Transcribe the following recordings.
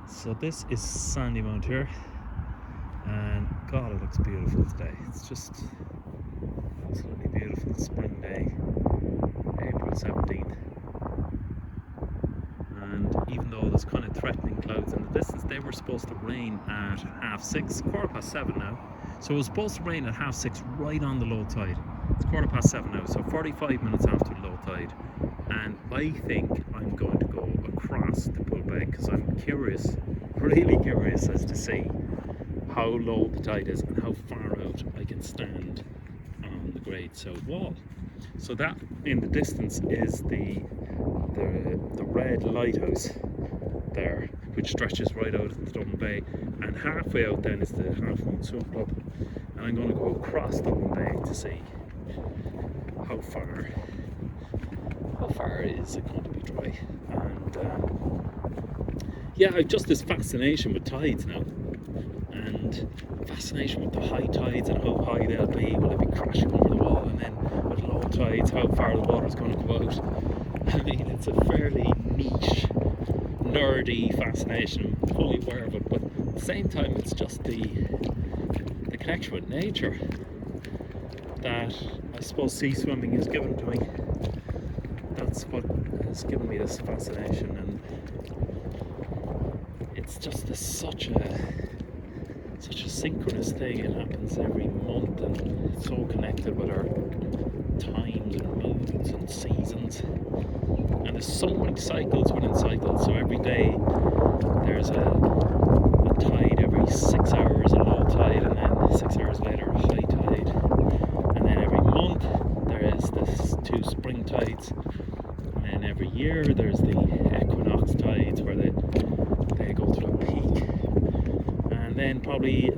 So this is Sandymount here, and God, it looks beautiful today. It's just absolutely beautiful spring day, April 17th. And even though there's kind of threatening clouds in the distance, they were supposed to rain at 6:30, 7:15 now. So it was supposed to rain at 6:30 right on the low tide. It's 7:15 now, so 45 minutes after the low tide. And I think I'm going to go across the Dublin Bay because I'm curious, really curious as to see how low the tide is and how far out I can stand on the Great South Wall. So that in the distance is the red lighthouse there, which stretches right out of the Dublin Bay, and halfway out then is the Half Moon Swim Club, and I'm going to go across Dublin Bay to see how far is it going to be dry. And yeah, I've just this fascination with tides now, and fascination with the high tides and how high they'll be. Will it be crashing over the wall? And then with low tides, how far the water's going to go out. I mean, it's a fairly niche, nerdy fascination. I'm fully aware of it, but at the same time, it's just the connection with nature that I suppose sea swimming has given to me. That's what has given me this fascination, and it's just such a synchronous thing. It happens every month, and it's so connected with our times and moods and seasons. And there's so many cycles within cycles. So every day there's a tide every 6 hours, a low tide, and then 6 hours later a high tide. And then every month there is this 2 spring tides. And then every year there's the equinox tides where they go to a peak. And then probably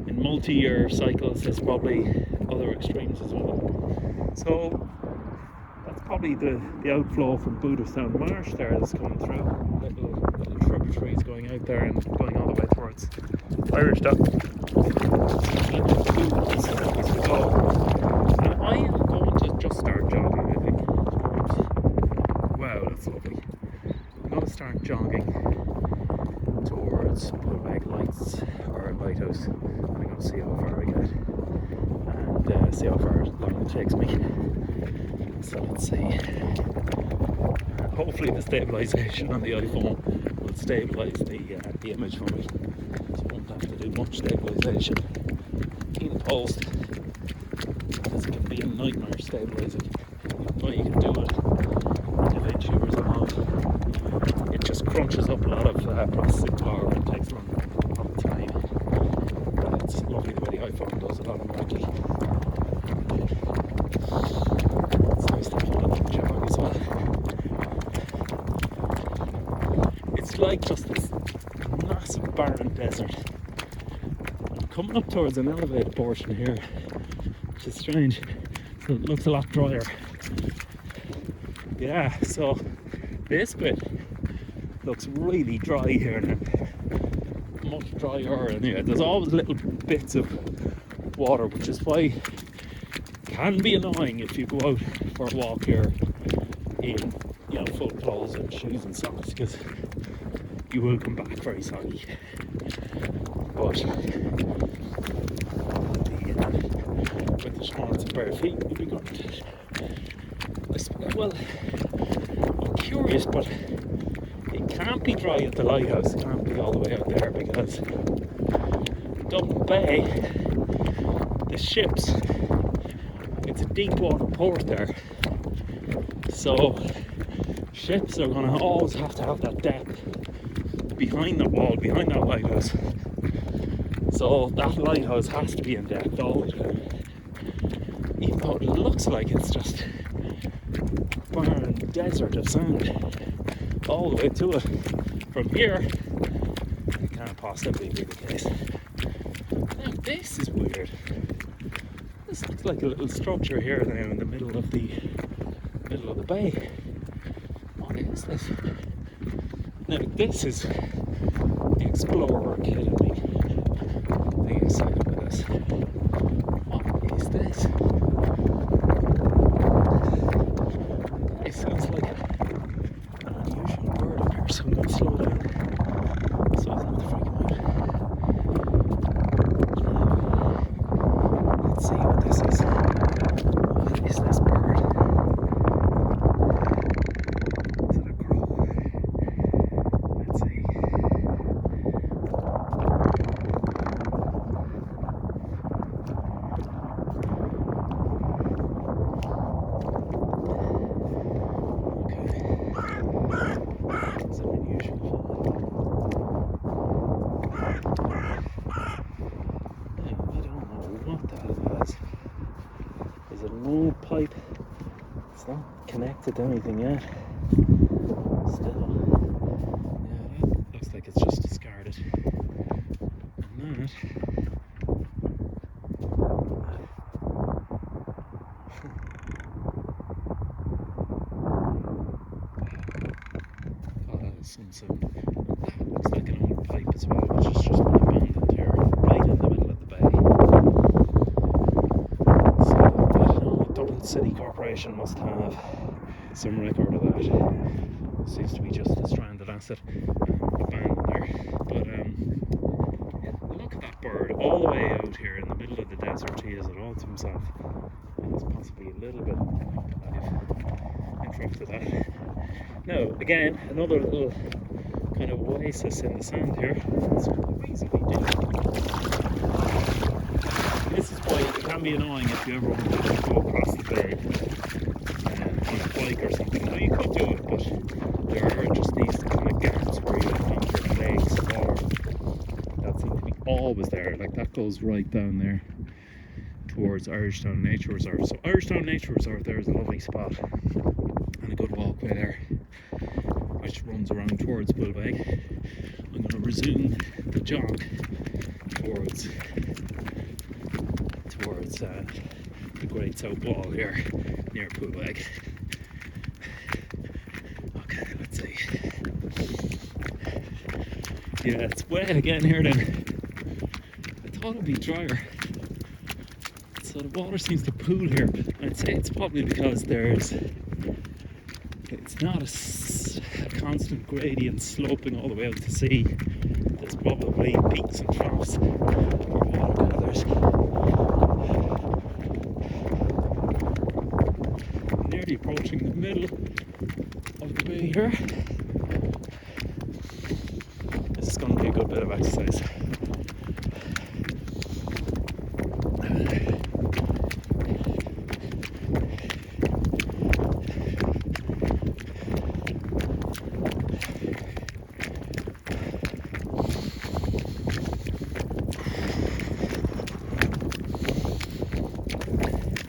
in multi-year cycles there's probably other extremes as well. So that's probably the outflow from Booterstown Marsh there that's coming through. Little tributaries going out there and going all the way towards Irish Dock. As we go. And I am going to just start jogging, I think. Wow, that's lovely. I'm going to start jogging towards Pullbag Lights or Lighthouse. I'm going to see how far I get and see how far long it takes me. So let's see. Hopefully the stabilisation on the iPhone will stabilise the image for me. So I won't have to do much stabilisation in post, because it can be a nightmare stabilising. But you can do it in VTubers at home. It just crunches up a lot of processing power and takes a long time. But it's lovely the way the iPhone does it automatically. It's nice to have a little jog as well. It's like just this massive barren desert. I'm coming up towards an elevated portion here, which is strange. So it looks a lot drier. Yeah, so this bit looks really dry here now. Much drier, and yeah, there's always little bits of water, which is why it can be annoying if you go out for a walk here in full clothes and shoes and socks, because you will come back very soggy. But with the shorts and bare feet, you'll be good. Well, I'm curious, but it can't be dry at the lighthouse. It can't be all the way out there, because Dublin Bay, the ships, it's a deep water port there. So ships are going to always have to have that depth behind that wall, behind that lighthouse. So that lighthouse has to be in depth all the time. Even though it looks like it's just barren desert of sand all the way to it. From here, it can't possibly be the case. Now this is weird. This looks like a little structure here now in the middle of the bay. What is this? Now this is the explorer kid in me. Being excited with this. What is this? It sounds like an unusual bird up here, so I'm going to slow down. connected to anything yet. Still, yeah, that looks like it's just discarded. And that. Oh, that is some sound. That looks like an old pipe as well, which has just been abandoned here, right in the middle of the bay. So, I don't know, Dublin City Corporation must have some record of that. It seems to be just a stranded asset abandoned there. But look at that bird all the way out here in the middle of the desert. He has it all to himself. And there's possibly a little bit of interrupted that. Now, again, another little kind of oasis in the sand here. It's crazily deep. This is why it can be annoying if you ever want to go across the bay on a bike or something. Now, you could do it, but there are just these kind of gaps where you find your legs water that seem to be always there. Like that goes right down there towards Irishtown Nature Reserve. So Irishtown Nature Reserve there is a lovely spot and a good walkway there, which runs around towards Bullbeg. I'm going to resume the jog towards the Great South Wall here near Bullbeg. Okay, let's see. Yeah, it's wet again here then. I thought it'd be drier. So the water seems to pool here. I'd say it's probably because it's not a constant gradient sloping all the way out to sea. There's probably peaks and troughs where water gathers. Nearly approaching the middle of the bay here. This is going to be a good bit of exercise.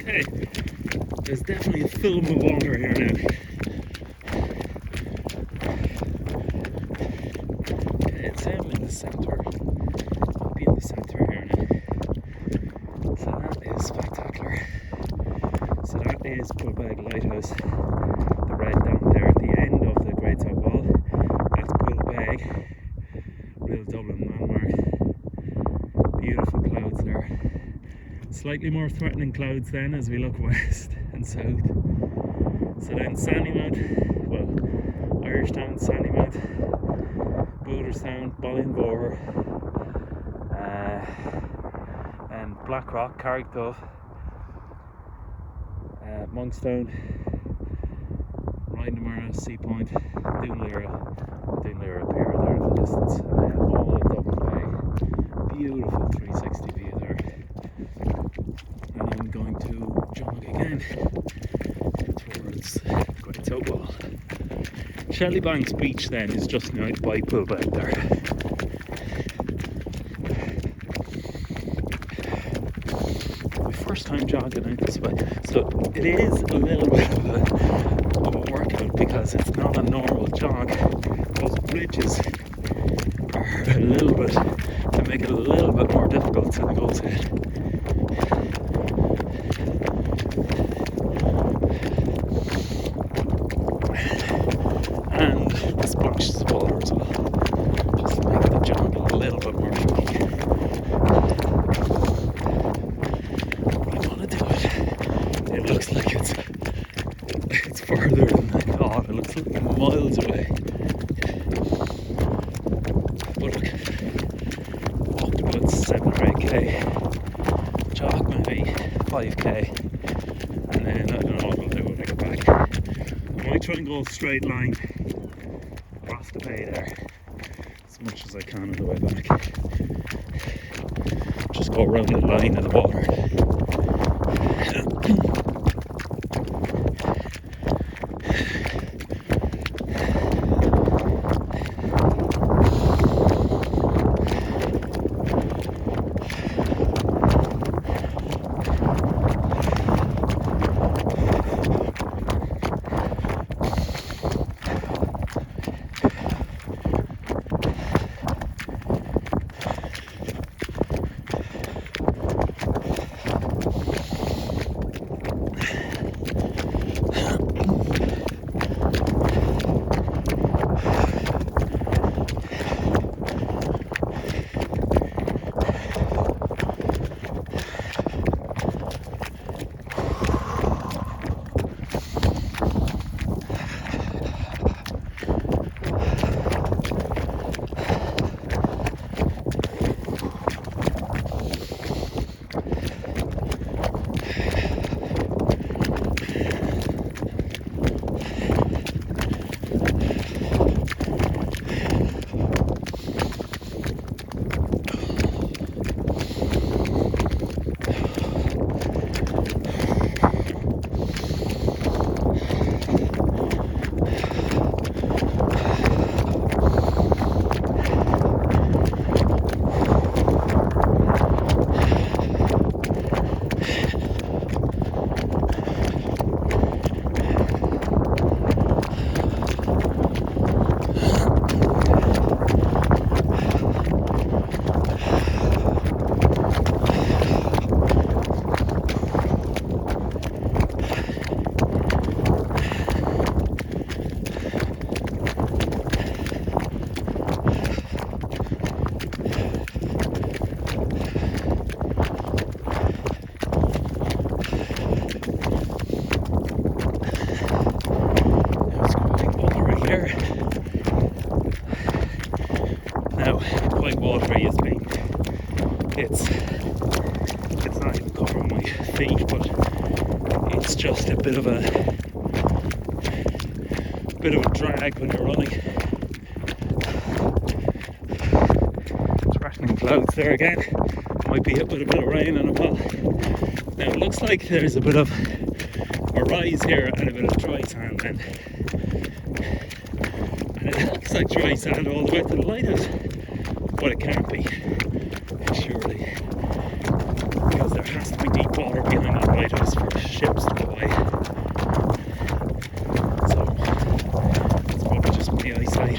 Okay, there's definitely a film of water here now. Okay, it's in the centre. I'll be in the centre here now. So that is spectacular. So that is Bullbeg Lighthouse. The red down there at the end of the Great South Wall. That's Bullbeg. Real Dublin landmark. Beautiful clouds there. Slightly more threatening clouds then as we look west and south. So then Sandymount, well, Irishtown, Sandymount, Booterstown, Ballinbore, and Blackrock, Carrickduff, Monkstown, Rindamara, Seapoint, Doonlira up here there in the distance, and then all of Dublin Bay. Beautiful 360 view there. And I'm going to jog again towards Great South Wall. Shellybanks Beach then is just now by Bullbeg there. My first time jogging out this way, so it is a little bit of a workout because it's not a normal jog. Those bridges are a little bit to make it a little bit more difficult to negotiate. And the splashes of water as well, just to make the jog a little bit more tricky. But I'm gonna do it. It looks like it's further than I thought. It looks like miles away. But look, walked about 7 or 8k, jog maybe 5k, and then I don't know what I'll do when I get back. I might try and go a straight line across the bay there as much as I can on the way back. Just go around the line in the water. quite watery as being. It's not even covering my feet, but it's just a bit of a drag when you're running. Threatening clouds there again. Might be hit with a bit of rain in a while. Now it looks like there's a bit of a rise here and a bit of dry sand then. And it looks like dry sand all the way to the lighthouse. But it can't be, surely. Because there has to be deep water behind that lighthouse for ships to go by. So it's probably just my eyesight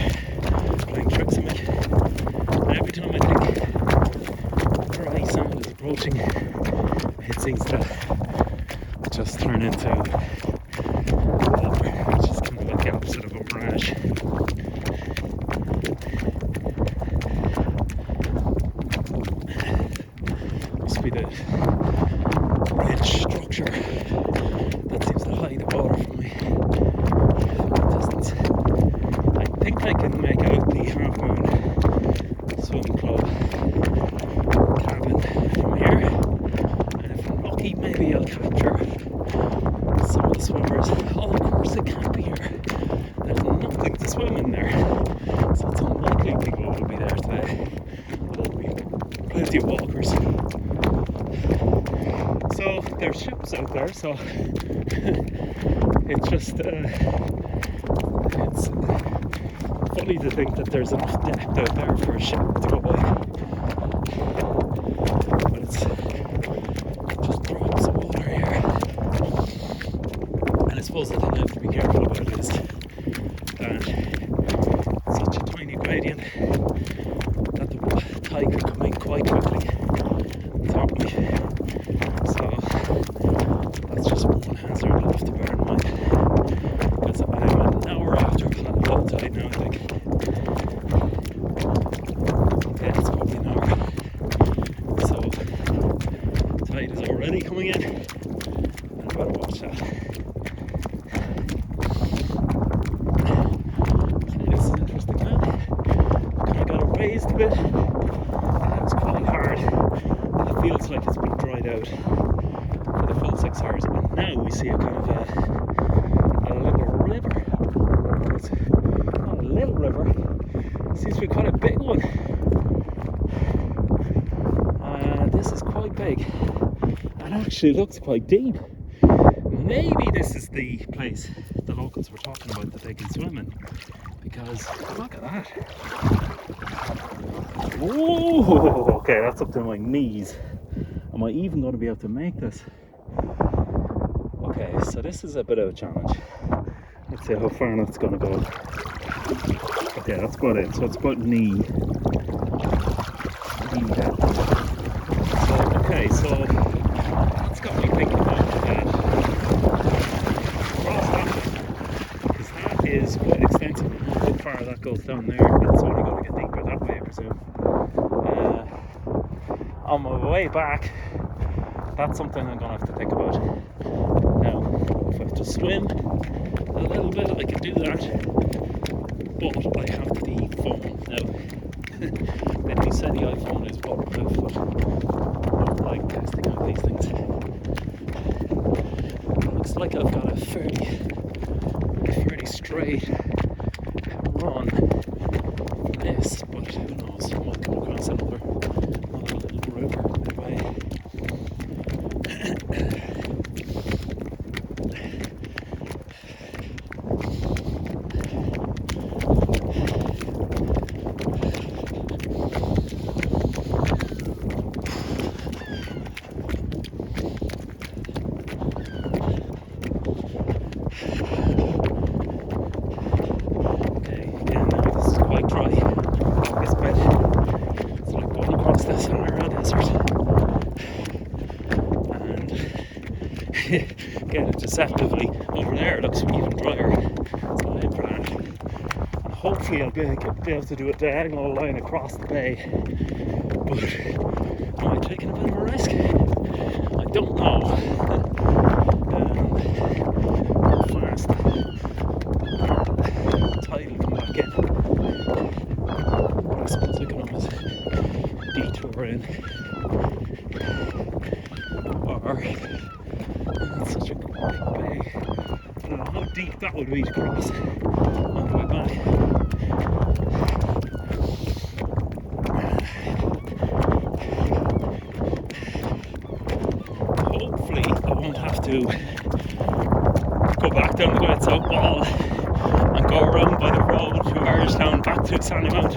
playing tricks on me. And every time I think dry sand is approaching, it seems to just turn into water, which is kind of like the opposite of a mirage. Must be the ridge structure that seems to hide the water from me in the distance. I think I can make out the Half Moon Swim Club cabin from here, and if I'm lucky maybe I'll capture some of the swimmers. Oh, of course it can't be here. There's nothing to swim in there, so it's unlikely people will be there today. But there'll be plenty of walkers. So there's ships out there, so it's just it's funny to think that there's enough depth out there for a ship to go by. But it's just drops of water here. And I suppose the thing I have to be careful about is that it's such a tiny gradient that the tide can come in quite quickly. So that's just one hazard I'll have to bear in mind. Because I'm an hour after low tide now, I think. Okay, it's probably an hour. So tide is already coming in, and I better watch that. Okay, this is interesting now. Kind of got it raised a bit. It's quite hard. It feels like it's been dried out for the full 6 hours, and now we see a kind of a little river. It's not a little river, it seems to be quite a big one. This is quite big and actually looks quite deep. Maybe this is the place the locals were talking about that they can swim in, because look at that. Whoa, okay, that's up to my knees. Am I even going to be able to make this? Okay, so this is a bit of a challenge. Let's see how far that's going to go. Okay, that's about it. So it's about knee depth. So, okay, so it's got me thinking about that. Cross that, because that is quite extensive. How far that goes down there, it's only going to get deeper that way, I presume. On my way back, that's something I'm going to have to think about. Now, if I have to swim a little bit, I can do that, but I have the phone. Now, they said the iPhone is waterproof, but I don't like testing out these things. It looks like I've got a fairly straight run for this, but who knows, I might come across another little river anyway. Again, deceptively over there it looks even drier, so I'm in for that. And hopefully I'll be able to do a diagonal line across the bay, but am I taking a bit of a risk? I don't know how fast the tide will come back in, but I suppose I can always we're in. Or it's such a big bay. I don't know how deep that would be to cross on the way back. Hopefully I won't have to go back down the Great South Wall and go around by the road to Irishtown back to Sandymount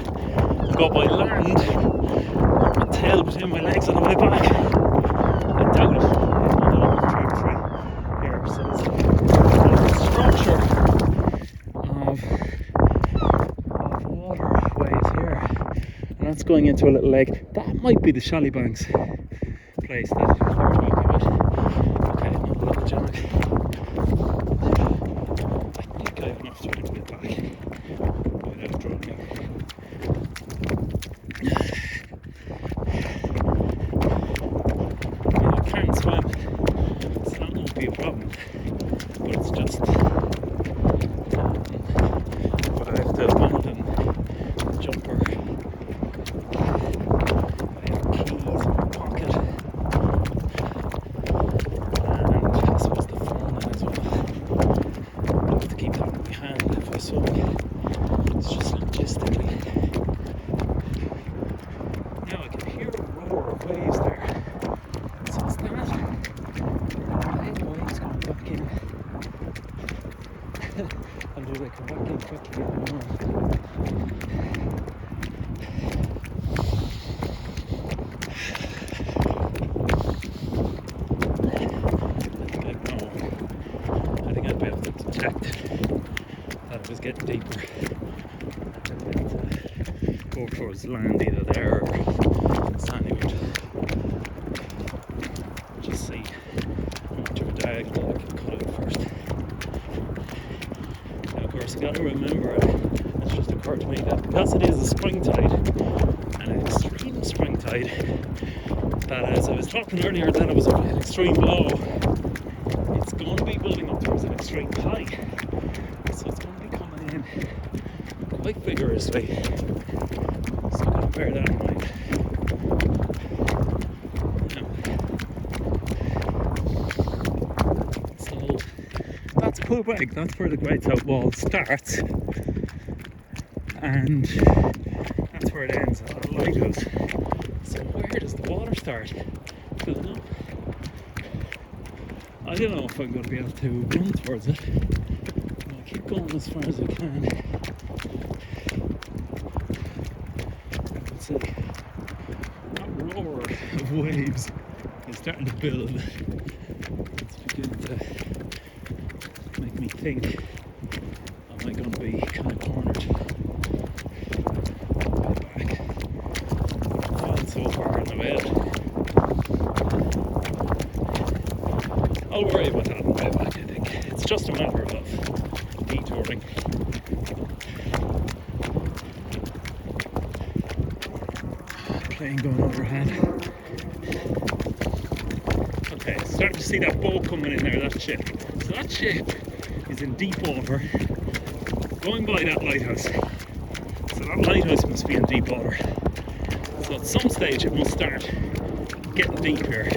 and go by land with my tail between my legs on the way back. I doubt it. Here, so there's a structure of waterways here, and that's going into a little lake. That might be the Shallybanks place that we're talking about. Okay, another little jog. I think I have enough time to get back without dropping. I can swim, so that won't be a problem, but it's just but I have to abandon the jumper. I have keys in my pocket, and I suppose the phone as well. I have to keep that in my hand if I swim. It's just logistically. Now I can hear a roar of waves there. So it's not the waves coming back in. And do they come back in quickly? I don't know. I think I'd be able to detect that it was getting deeper. And I'd be able to go towards land either there or Sandywood. Just see how much of a diagonal I can cut out first. Now, of course, you got to remember, it's just occurred to me that because it is a spring tide, an extreme spring tide, that as I was talking earlier that it was an extreme low, it's going to be building up towards an extreme high. So it's going to be coming in quite vigorously. So I've got to bear that in mind. So that's Poolbeg, that's where the Great South Wall starts. And that's where it ends at the lighthouse. So where does the water start? I don't know. I don't know if I'm going to be able to run towards it. I'll keep going as far as I can. Let's see. That roar of waves is starting to build. It's beginning to make me think, am I going to be kind of cornered? Back. I'm falling so far in the bed. I'll worry about that on the way back, I think. It's just a matter of detouring. Plane going overhead. Okay, starting to see that boat coming in there, that ship. So that ship is in deep water, going by that lighthouse. So that lighthouse must be in deep water. So at some stage it must start getting deep here.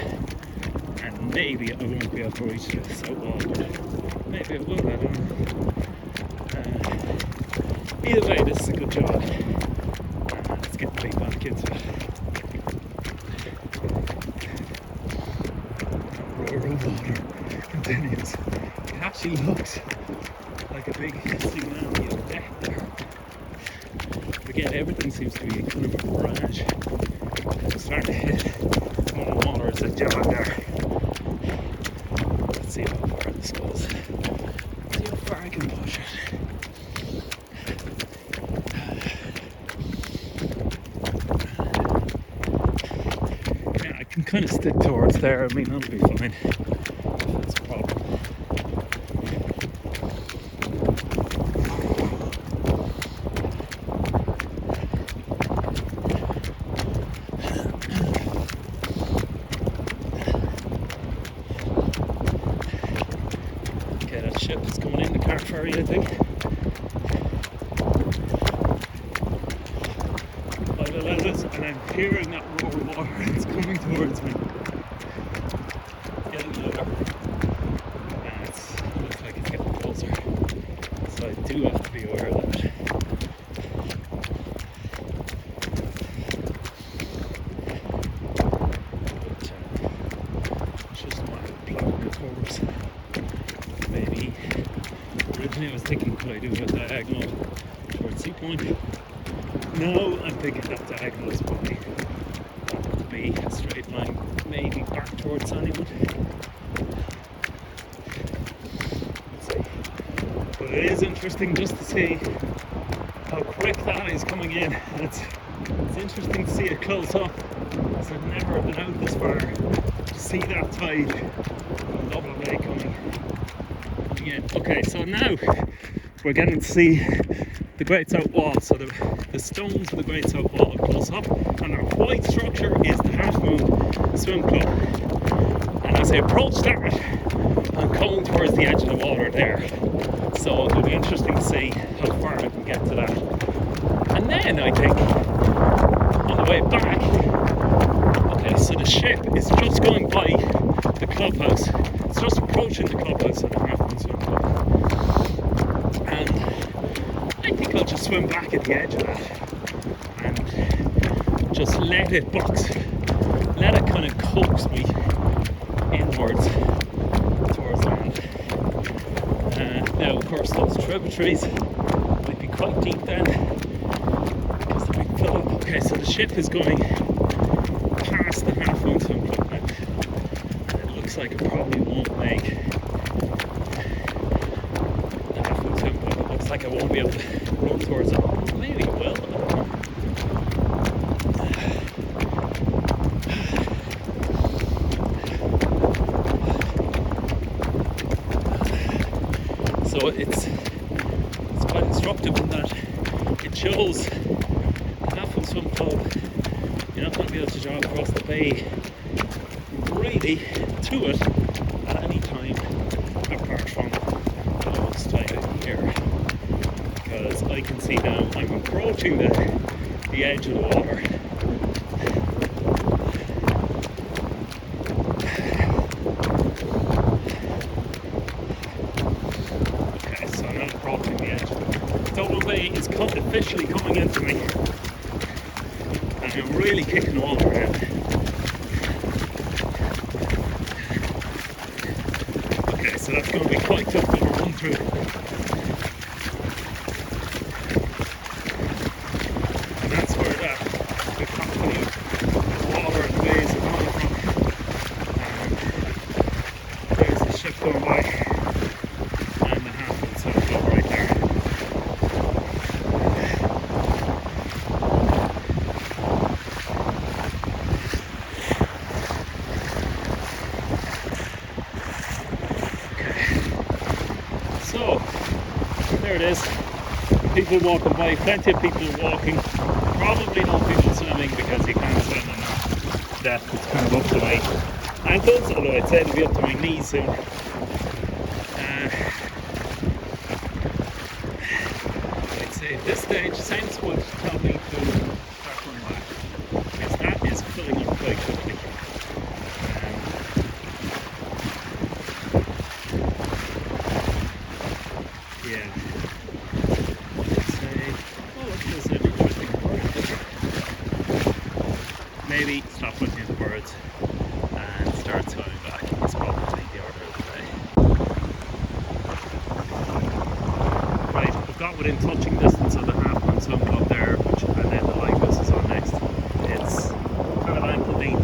And maybe I won't be able to reach the south wall, but maybe I will, I don't know. Either way, this is a good jog. Let's get the big back into it. Roar of water continues. It actually looks like a big tsunami of death there. But again, everything seems to be kind of a barrage. I'm starting to hit more water as I jog there. Let's see how far this goes. See how far I can push it. Yeah, I can kind of stick towards there. I mean, that'll be fine. If that's a problem. Okay, that ship is coming in the car ferry, I think. I've allowed it and I'm hearing that roar of water. It's coming towards me. Getting louder. And it looks like it's getting closer. So I do have to be aware of that. Just want to plug the toes. Maybe originally I was thinking, could I do a diagonal towards Seapoint? No, I'm thinking that diagonal is probably that would be a straight line, maybe back towards Sunnywood. Let's see. But it is interesting just to see how quick that is coming in. It's interesting to see it close up, as I've never been out this far to see that tide from Dublin Bay coming in. Okay, so now we're getting to see the Great South Wall. So the stones of the Great South Wall are close up, and our white structure is the Half Moon Swim Club. And as I approach that, I'm coming towards the edge of the water there. So it'll be interesting to see how far I can get to that. And then I think on the way back, okay, so the ship is just going by the clubhouse. It's just approaching the clubhouse of the Half Moon Swim Club. And I think I'll just swim back at the edge of that and just let it kind of coax me inwards towards land. Now, of course, those tributaries might be quite deep then because the big fill up. Okay, so the ship is going past the Half Moon Swim Club now, and it looks like it probably won't make the Half Moon Swim Club. It looks like I won't be able to run towards it. Maybe it will. So it's quite instructive in that it shows the Half Moon Swim Club. You're not going to be able to jog across the bay really to it at any time apart from the lowest tide here, because I can see now I'm approaching the edge of the water. Okay, so now I'm approaching the edge. Dublin Bay is officially coming into me, and I'm really kicking the water around. Okay, so that's going to be quite tough to run through. And that's where the company water and the bays are coming from. And there's the ship going by, and the Half Moon Swim Club right there. So, there it is. People walking by, plenty of people walking. Probably no people swimming because you can't swim in that depth. It's kind of up to my ankles, although I'd say it'll be up to my knees soon. I'd say at this stage, sense would tell me to start going back, because that is filling up quite quickly. Yeah. Say, oh, look, there's an interesting bird there. Maybe stop looking at the birds and start swimming back. That's probably the order of the day. Right, we've got within touching distance of the Half Moon Swim Club there, and then the lighthouse is on next. It's kind of ankle deep.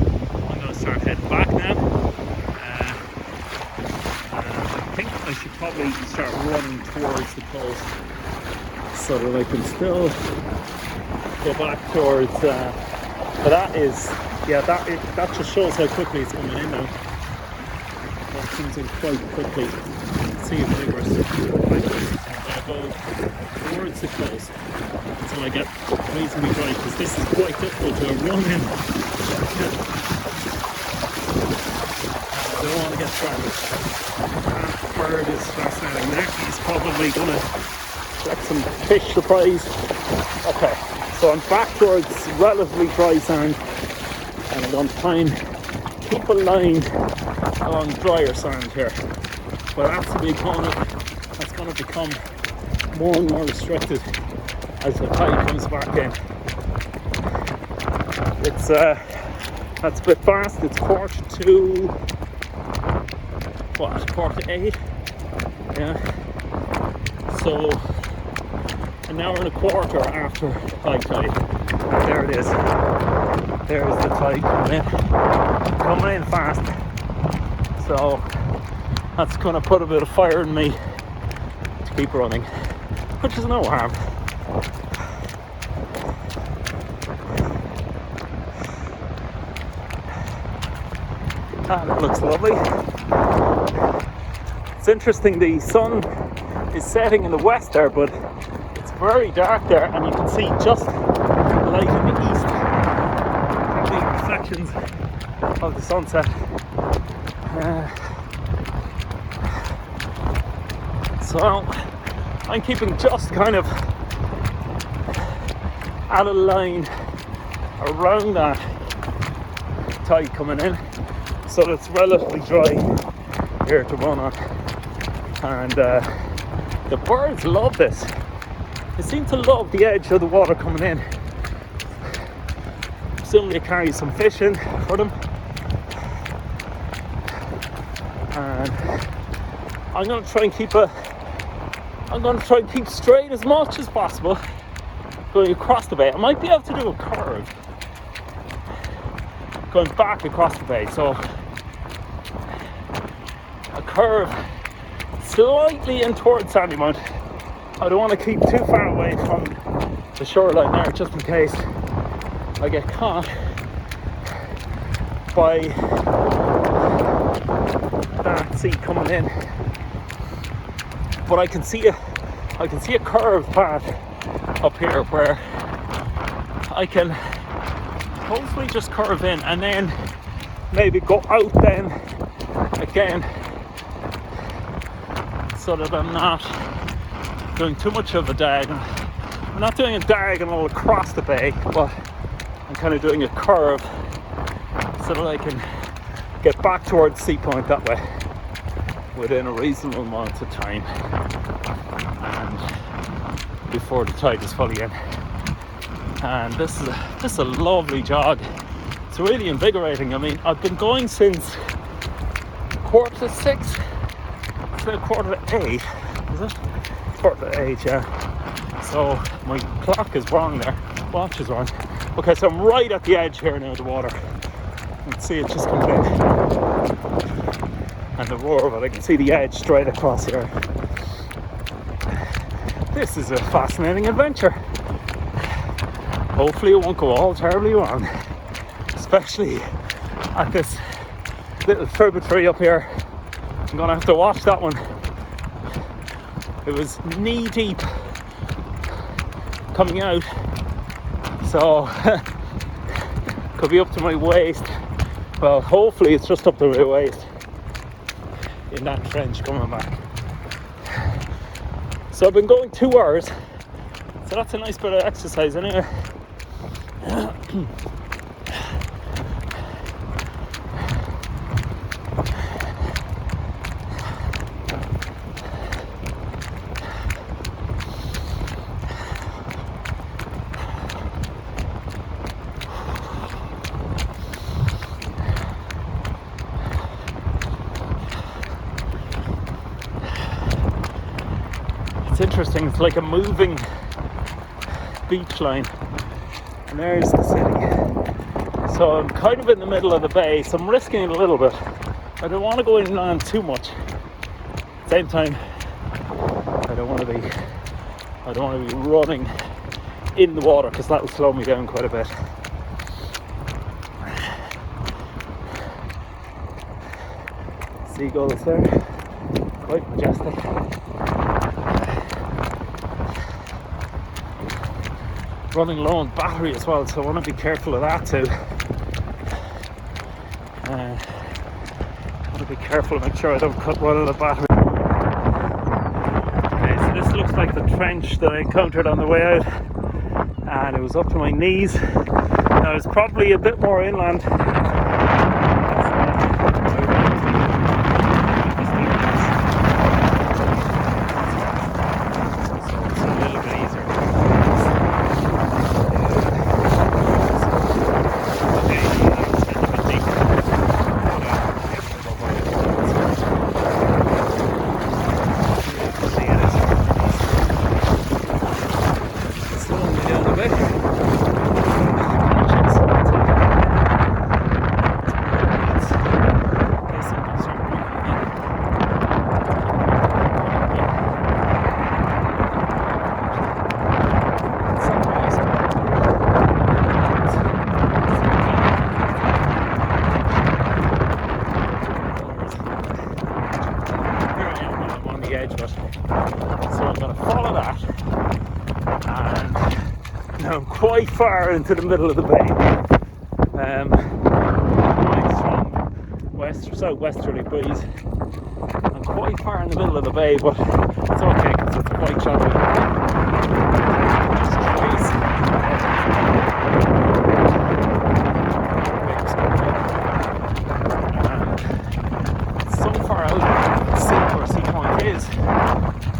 I'm going to start heading back now. I think I should probably start running towards the coast so that I can still go back towards, but that is, yeah, that just shows how quickly it's coming in now. That comes in quite quickly. See it vigorous. I'm going to go towards the coast until I get reasonably dry, because this is quite difficult to run in. I don't want to get stranded. That bird is fascinating there. He's probably going to collect some fish surprise. Okay. So I'm back towards relatively dry sand, and I'm going to try and keep a line along drier sand here. But that's going to become more and more restricted as the tide comes back in. It's that's a bit fast. It's 8:45, yeah. So an hour and a quarter after high tide, there it is. There's the tide coming in fast. So that's going to put a bit of fire in me to keep running, which is no harm. And it looks lovely. It's interesting, the sun is setting in the west there, but it's very dark there, and you can see just the light in the east, the reflections of the sunset. So I'm keeping just kind of at a line around that tide coming in, so that it's relatively dry here to run on. And the birds love this. They seem to love the edge of the water coming in. Presumably it carries some fish in for them. And I'm going to try and keep straight as much as possible going across the bay. I might be able to do a curve going back across the bay, so a curve slightly in towards Sandymount. I don't want to keep too far away from the shoreline there, just in case I get caught by that sea coming in. But I can see a curved path up here where I can hopefully just curve in and then maybe go out then again, so that I'm not doing too much of a diagonal. I'm not doing a diagonal across the bay, but I'm kind of doing a curve so that I can get back towards Seapoint that way within a reasonable amount of time and before the tide is fully in. And this is a lovely jog. It's really invigorating. I mean, I've been going since 6:15. It's now 7:45, is it? 7:45, yeah. So my clock is wrong there. Watch is wrong. Okay, so I'm right at the edge here now of the water. You can see it just coming in. And the roar of it, I can see the edge straight across here. This is a fascinating adventure. Hopefully it won't go all terribly wrong, especially at this little tributary up here. I'm gonna have to watch that one. It was knee deep coming out, so could be up to my waist. Well, hopefully it's just up to my waist in that trench coming back. So I've been going 2 hours, so that's a nice bit of exercise anyway. It's interesting, it's like a moving beach line, and there's the city. So I'm kind of in the middle of the bay, so I'm risking it a little bit. I don't want to go inland too much. At the same time, I don't want to be running in the water, because that will slow me down quite a bit. Seagulls there, quite majestic. Running low on battery as well, so I want to be careful of that too. I want to be careful to make sure I don't cut one of the battery. Okay, so this looks like the trench that I encountered on the way out. and it was up to my knees. Now it was probably a bit more inland. So I'm going to follow that, and now I'm quite far into the middle of the bay. Quite strong southwesterly breeze. I'm quite far in the middle of the bay, but it's okay because it's quite choppy. So far out, I see where Seapoint is,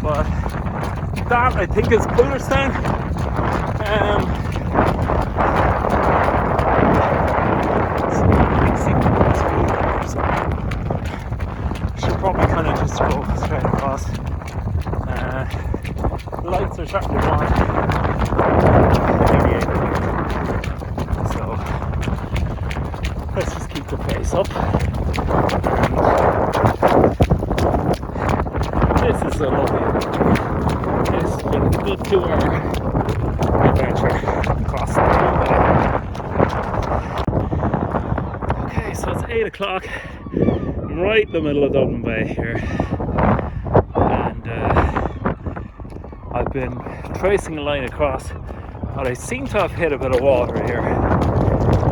but that I think is Booterstown. Should probably kind of just go straight across. The lights are starting to warm. So let's just keep the pace up. This is a lovely. It's been a good 2-hour adventure across the Dublin Bay. Okay, so it's 8 o'clock. I'm right in the middle of Dublin Bay here, and I've been tracing a line across, but I seem to have hit a bit of water here,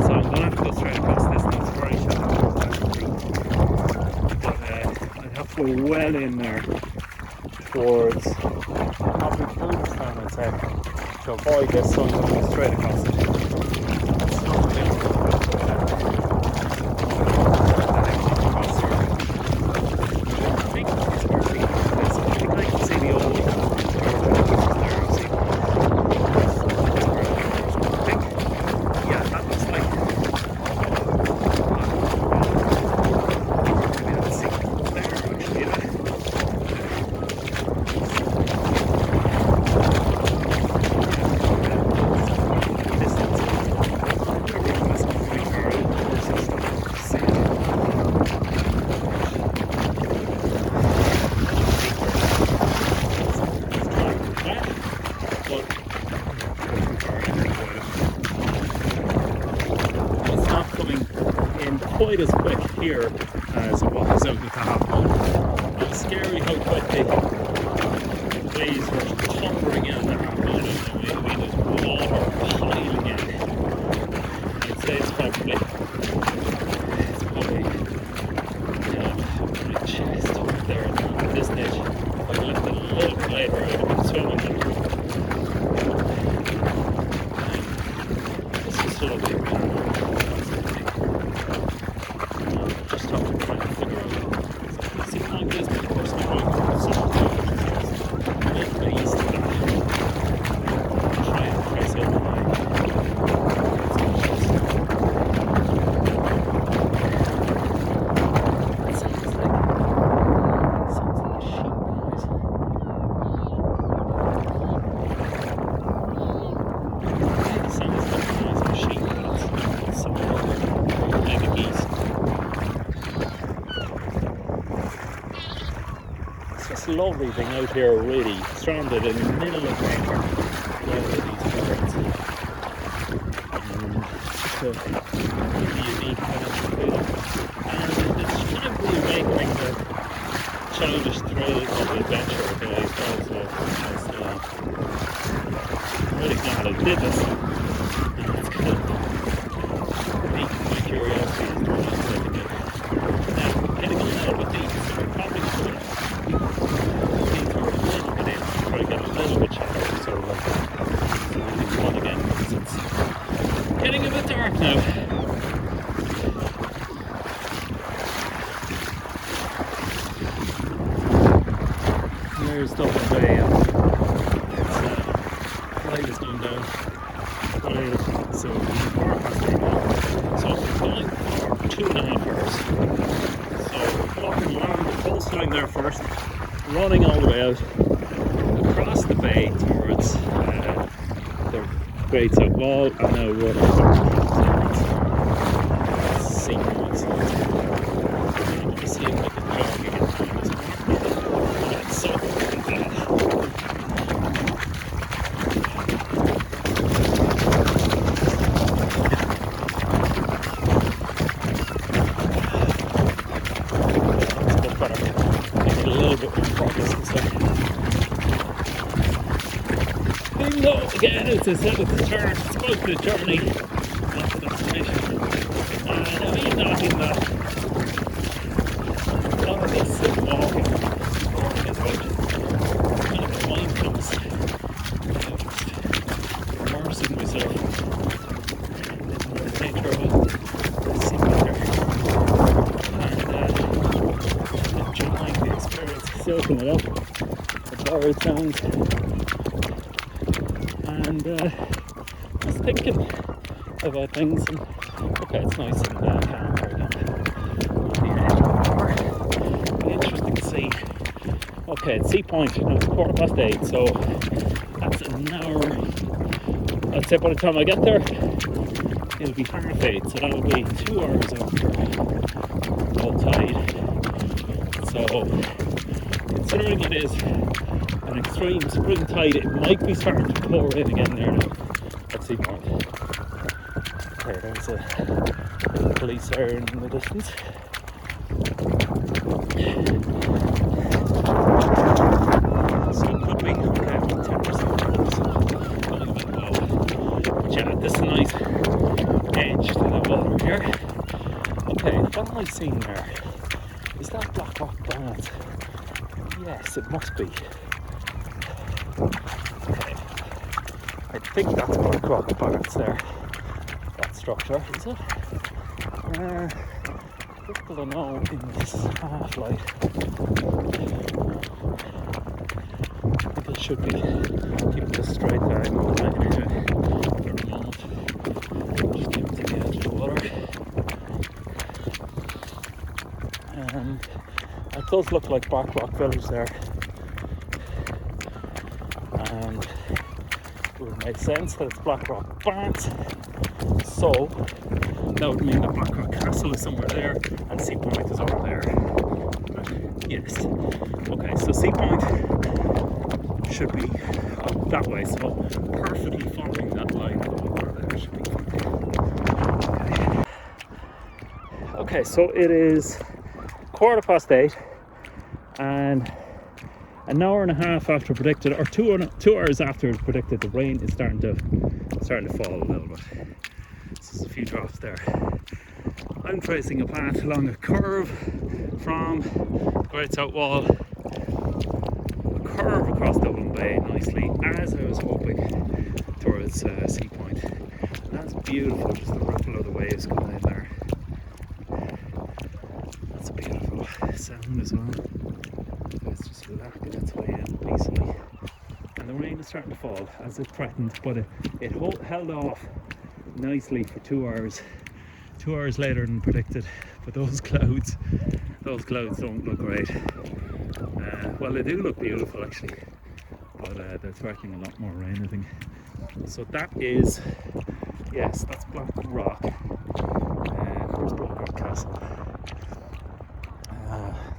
so I'm going to have to go straight across this. Now it's very shallow, but I'd have to go well in there towards probably Booterstown, I'd say, to avoid this, so I'm going to go straight across it. Quite as quick here as it was out in Half. It was scary how quickly the waves were tumbling in the Half Moon, and we was water piling in. I'd say it's probably my chest up there at this stage. If I left it a little bit later, I would have been swimming in. This is lovely. Lovely thing out here, really stranded in the middle of nowhere. So really unique kind of feeling, and it's kind of reawakening the childish thrill of the adventure as well. So I'm really glad I did this, and it's kind of piqued my curiosity as to what it's like again. Now, getting a little bit deep, so we're probably going to get a little bit shallow, so one again. Getting a bit dark now. There's Dublin Bay. Light is going down. So it's 8:15 now. So we're going for 2.5 hours. So walking along the coastline there first, running all the way out across the bay towards the Great South Wall, and now we're towards seapoint. I'm going to see if I can jog again this morning. It's so bad. A little bit more progress and stuff. Bingo! Again, it's a turn. It's supposed to be a journey, not the destination. And I mean that in that a lot of this is walking is about kind of mindfulness. Immersing myself in the nature of it, seeing there, and enjoying the experience, soaking it up, the bird sounds, and just thinking about things. And okay, it's nice and calm here again on the edge of the river. It'll be interesting to see. Okay, it's seapoint. Now it's 8:15, so that's an hour. I'd say by the time I get there, it'll be 8:30, so that'll be 2 hours after low tide. So, considering it is an extreme spring tide, it might be starting to pour in again there now at seapoint. Okay, there's a police siren in the distance. So it could be okay, 10% so going a bit low. But yeah, this is a nice edge to the water here. Okay, what am I seeing there? Is that Black Rock Granite? Yes, it must be. Okay, I think that's Black Rock Granite there. That structure, is it? Difficult to know in this half light. I think it should be keeping this straight there in the light anyway for the moment. Just keep it to the edge of the water. And it does look like Black Rock Village there. And it would make sense that it's Black Rock Barns. So that would mean that Black Rock Castle is somewhere there and Seapoint is over there. Yes. Okay, so Seapoint should be up that way, so perfectly following that line over there should be fine. Okay, so it is 8:15 and an hour and a half after predicted, or 2 hours after it's predicted, the rain is starting to fall a little bit. So there's a few drops there. I'm tracing a path along a curve from the Great South Wall, a curve across Dublin Bay nicely, as I was hoping, towards Seapoint. And that's beautiful, just the ripple of the waves coming in there. That's a beautiful sound as well. It's just relaxing its way in peacefully. And the rain is starting to fall as it threatened, but it held off nicely for 2 hours. 2 hours later than predicted, but those clouds don't look great. Well, they do look beautiful actually, but they're threatening a lot more rain, I think. So that is, yes, that's Black Rock. There's Black Rock Castle.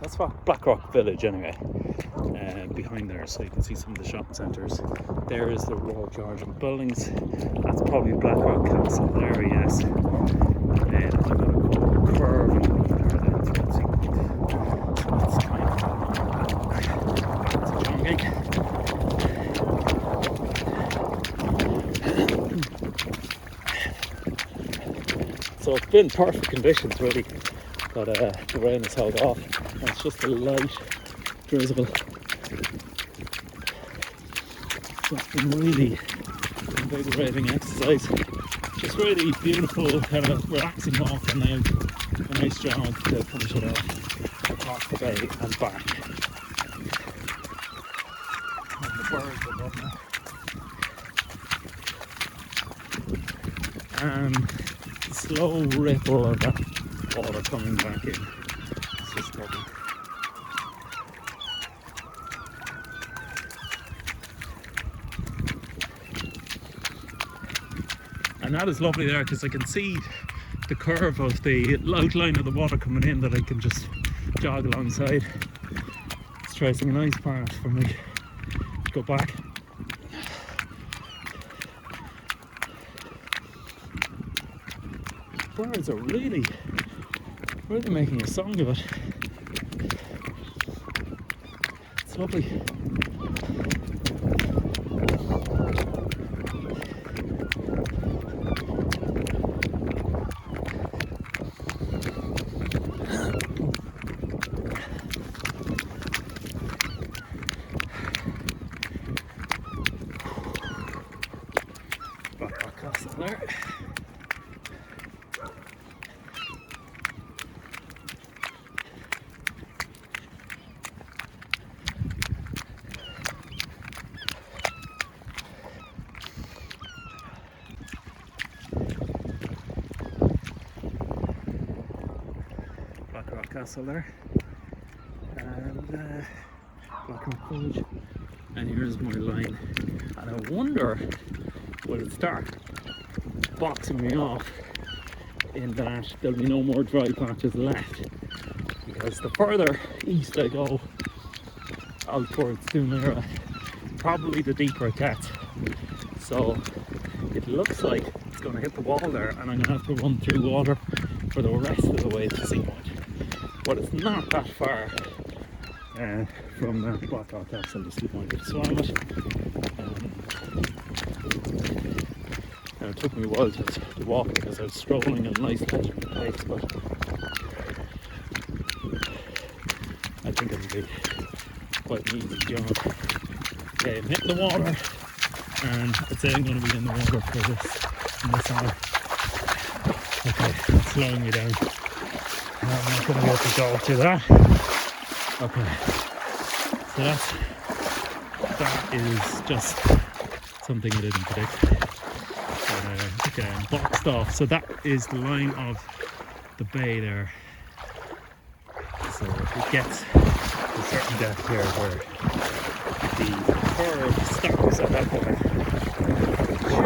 That's Black Rock Village anyway, behind there, so you can see some of the shopping centres. There is the Royal Georgian buildings. That's probably Black Rock Castle there, yes. And then I'm going to go curve and go over there then towards Seapoint. So that's kind of jogging. So it's been perfect conditions really, but the rain has held off. And it's just a light drizzle. So it's been really invigorating exercise. Just Just really beautiful, kind of relaxing walk, and now a nice jog to finish it off across the bay and back. And the birds are loving it. And the slow ripple of that water coming back in. It's just lovely. And that is lovely there because I can see the curve of the outline of the water coming in that I can just jog alongside. It's tracing a nice path for me to go back. Birds are really making a song of it. It's lovely. Black Castle there. Castle there, and Black Rock Village, and here's my line, and I wonder will it start boxing me off in that there'll be no more dry patches left, because the further east I go out towards Doonera, probably the deeper it gets. So it looks like it's going to hit the wall there, and I'm going to have to run through water for the rest of the way to seapoint. But it's not that far from the Black Rock Castle to seapoint to swam it. And it took me a while to walk because I was strolling at a nice leisurely pace, but I think it'll be quite an easy job. Okay, I'm hitting the water, and I'd say I'm going to be in the water for this hour. Okay, it's slowing me down. I'm not going to be able to go to that. Okay, so that is just something I didn't predict. But again, boxed off. So that is the line of the bay there. So it gets a certain depth here where the curve stops at that point.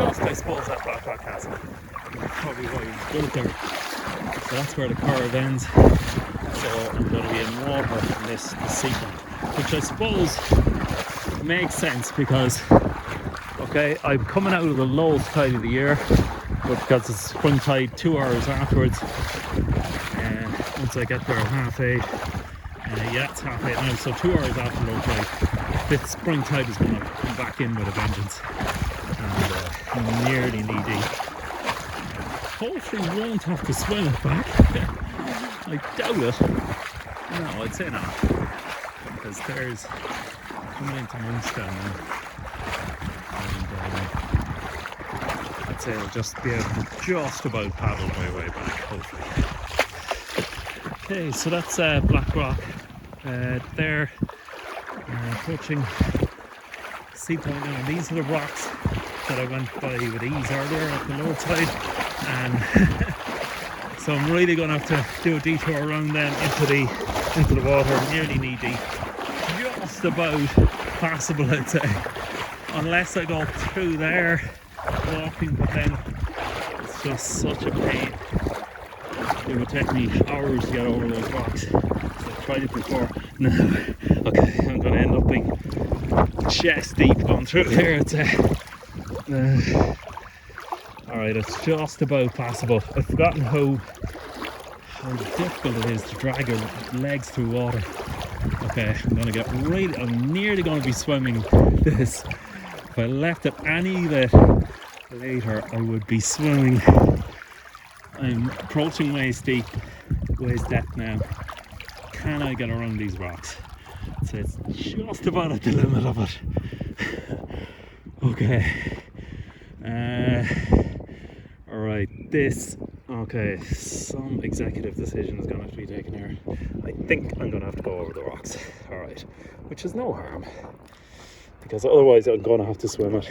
Just, I suppose, at Black Rock Castle. Probably why it was built there. So that's where the curve ends. So I'm going to be in water from this seapoint, which I suppose makes sense because, okay, I'm coming out of the lowest tide of the year, but because it's spring tide 2 hours afterwards, and once I get there at 8:30, yeah, it's 8:30 now, so 2 hours after low tide, the spring tide is going to come back in with a vengeance, and I'm nearly knee deep. Hopefully won't have to swim it back. I doubt it. No, I'd say not, because there's coming into Munster now, and I'd say I'll just be able to just about paddle my way back, hopefully. Okay, so that's Black Rock there, approaching seapoint now. These are the rocks that I went by with ease earlier at the low tide, and so I'm really going to have to do a detour around them into the water, nearly knee deep. Just about passable, I'd say, unless I go through there walking, but then it's just such a pain. It would take me hours to get over those rocks, so I've tried it before. No, okay, I'm going to end up being chest deep going through here, I'd say. Alright, it's just about passable. I've forgotten how difficult it is to drag your legs through water. Okay, I'm nearly going to be swimming this. If I left it any bit later, I would be swimming. I'm approaching waist depth now. Can I get around these rocks? So it's just about at the limit of it. Okay. Alright. Right, okay, some executive decision is going to have to be taken here. I think I'm going to have to go over the rocks, alright, which is no harm, because otherwise I'm going to have to swim it,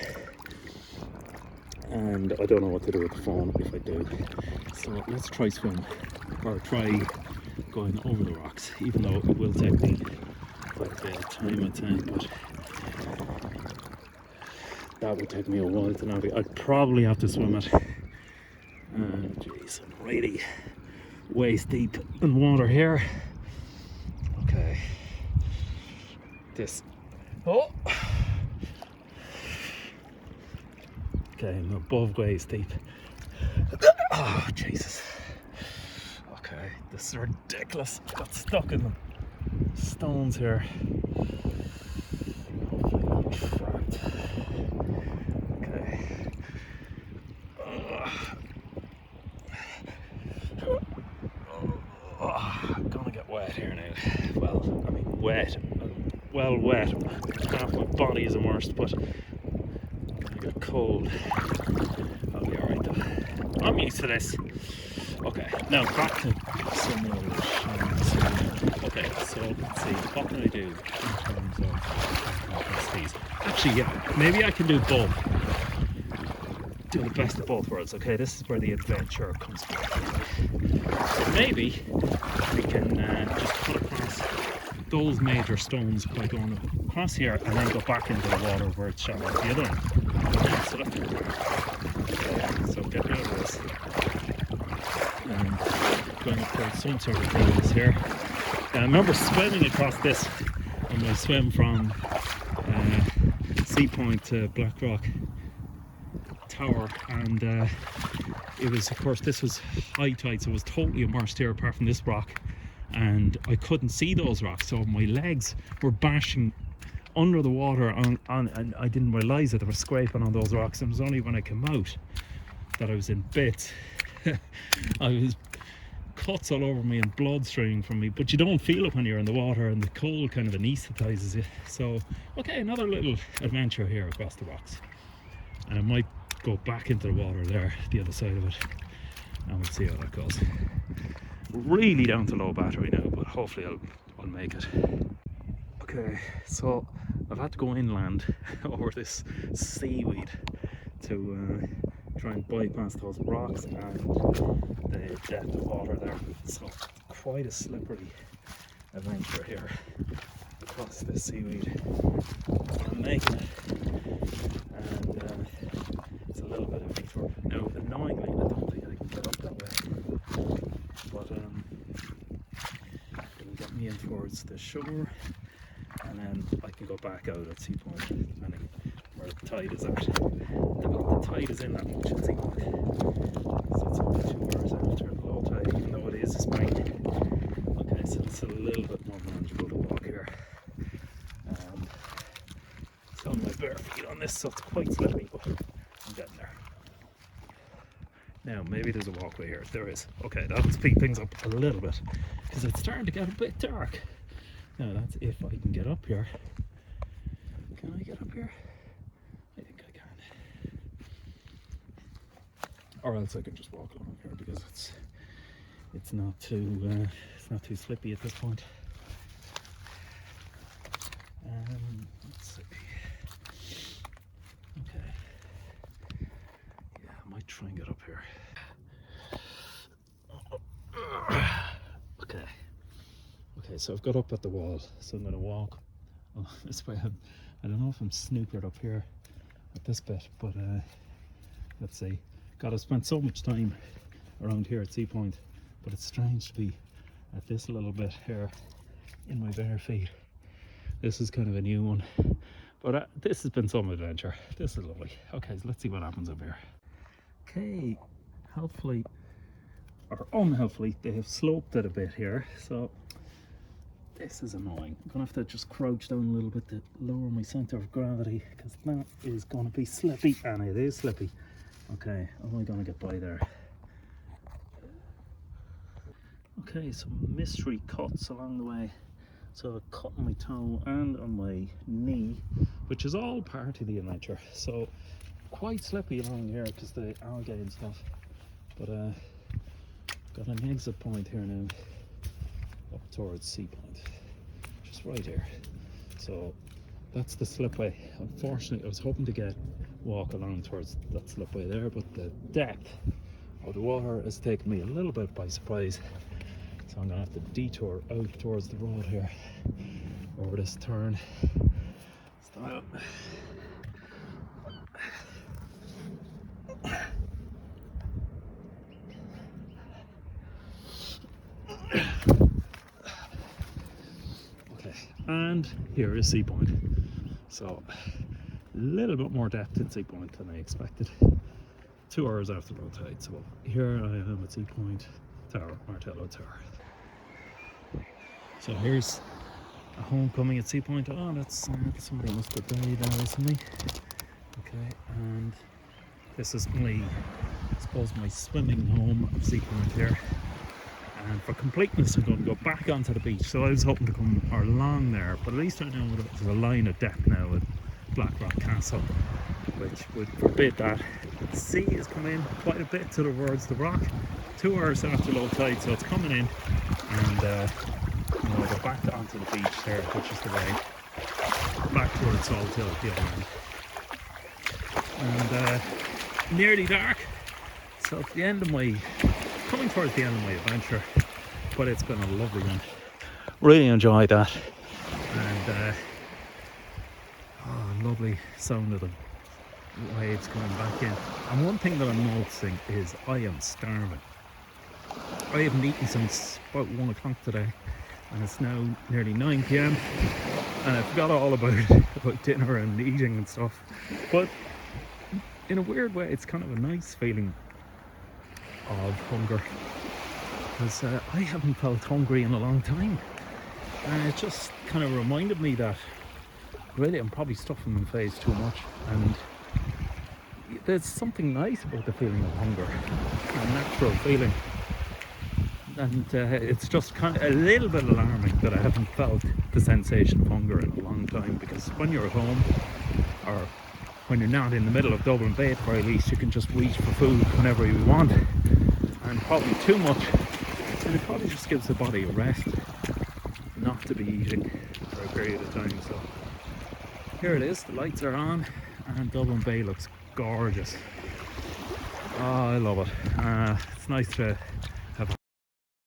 and I don't know what to do with the phone if I do. So let's try swim, or try going over the rocks, even though it will take me quite a bit of time, I think, but that would take me a while to navigate. I'd probably have to swim it. And jeez, I'm really waist deep in water here. Okay. Oh! Okay, I'm above waist deep. Oh, Jesus. Okay, this is ridiculous. I got stuck in the stones here. Hopefully not trapped. Okay. I'm gonna get wet here now. Well, I mean wet. Well wet. Half my body is immersed, but I'm gonna get cold. I'll be alright though. I'm used to this. Okay, now back to some rubbish. Okay, so let's see, what can I do in terms of these? Actually, yeah, maybe I can do both. Do the best of both worlds. Okay, this is where the adventure comes from. So maybe we can just cut across those major stones by going across here and then go back into the water where it's shallow at the other end. So that's the plan. So get rid of this. And going up towards some sort of hills here. I remember swimming across this on my swim from Seapoint to Blackrock Tower, and it was, of course, this was high tide, so it was totally immersed here apart from this rock, and I couldn't see those rocks, so my legs were bashing under the water on and I didn't realise that they were scraping on those rocks. It was only when I came out that I was in bits. I was cuts all over me and blood streaming from me, but you don't feel it when you're in the water, and the cold kind of anaesthetizes you. So okay, another little adventure here across the rocks, and I might go back into the water there, the other side of it, and we'll see how that goes. Really down to low battery now, but hopefully I'll make it. Okay, so I've had to go inland over this seaweed to try and bypass those rocks and the depth of water there. So quite a slippery adventure here across this seaweed. I'm making it, and it's a little bit of a detour. Now, annoyingly, I don't think I can get up that way, but it'll get me in towards the shore, and then I can go back out at Seapoint, depending where the tide is at. The tide is in that much at Seapoint, so it's only 2 hours after the low tide, even though it is a spring. Okay, so it's a little bit more manageable to walk here. It's on my bare feet on this, so it's quite slippery, but I'm getting there. Now, maybe there's a walkway here. There is. Okay, that'll speed things up a little bit, because it's starting to get a bit dark. Now, that's if I can get up here. Can I get up here? I think I can. Or else I can just walk along here, because it's not too slippy at this point. Let's see. Okay. Yeah, I might try and get up here. Okay. Okay, so I've got up at the wall, so I'm going to walk this way. I don't know if I'm snookered up here at this bit, but let's see. God, I've spent so much time around here at Seapoint, but it's strange to be at this little bit here in my bare feet. This is kind of a new one, but this has been some adventure. This is lovely. Okay, so let's see what happens up here. Okay, helpfully or unhelpfully, they have sloped it a bit here, so this is annoying. I'm gonna have to just crouch down a little bit to lower my center of gravity, because that is gonna be slippy, and it is slippy. Okay, am I gonna get by there? Okay, some mystery cuts along the way. So a cut on my toe and on my knee, which is all part of the adventure. So quite slippy along here because the algae and stuff. But got an exit point here now up towards Seapoint, just right here. So that's the slipway. Unfortunately, I was hoping to walk along towards that slipway there, but the depth of the water has taken me a little bit by surprise. So I'm gonna have to detour out towards the road here over this turn style. Okay, and here is Seapoint. So a little bit more depth in Seapoint than I expected. 2 hours after low tide. So here I am at Seapoint Tower, Martello Tower. So here's a homecoming at Seapoint. Oh, that's somebody must have died there recently. Okay, and this is I suppose my swimming home at Seapoint here. And for completeness, I'm going to go back onto the beach. So I was hoping to come along there, but at least I know there's a line of depth now at Blackrock Castle, which would forbid that. The sea has come in quite a bit towards the rock. 2 hours after low tide, so it's coming in, and I'll go back onto the beach there, which is the way back towards Salt Hill at the other end. And nearly dark, so at the end of coming towards the end of my adventure, but it's been a lovely one. Really enjoyed that, and lovely sound of the waves coming back in. And one thing that I'm noticing is I am starving. I haven't eaten since about 1 o'clock today, and it's now nearly 9 p.m. and I forgot all about dinner and eating and stuff. But in a weird way, it's kind of a nice feeling of hunger, because I haven't felt hungry in a long time, and it just kind of reminded me that really I'm probably stuffing my face too much, and there's something nice about the feeling of hunger, a natural feeling. And it's just kind of a little bit alarming that I haven't felt the sensation of hunger in a long time, because when you're at home, or when you're not in the middle of Dublin Bay at the very least, you can just reach for food whenever you want, and probably too much, and it probably just gives the body a rest not to be eating for a period of time. So here it is, the lights are on, and Dublin Bay looks gorgeous. Oh, I love it. It's nice to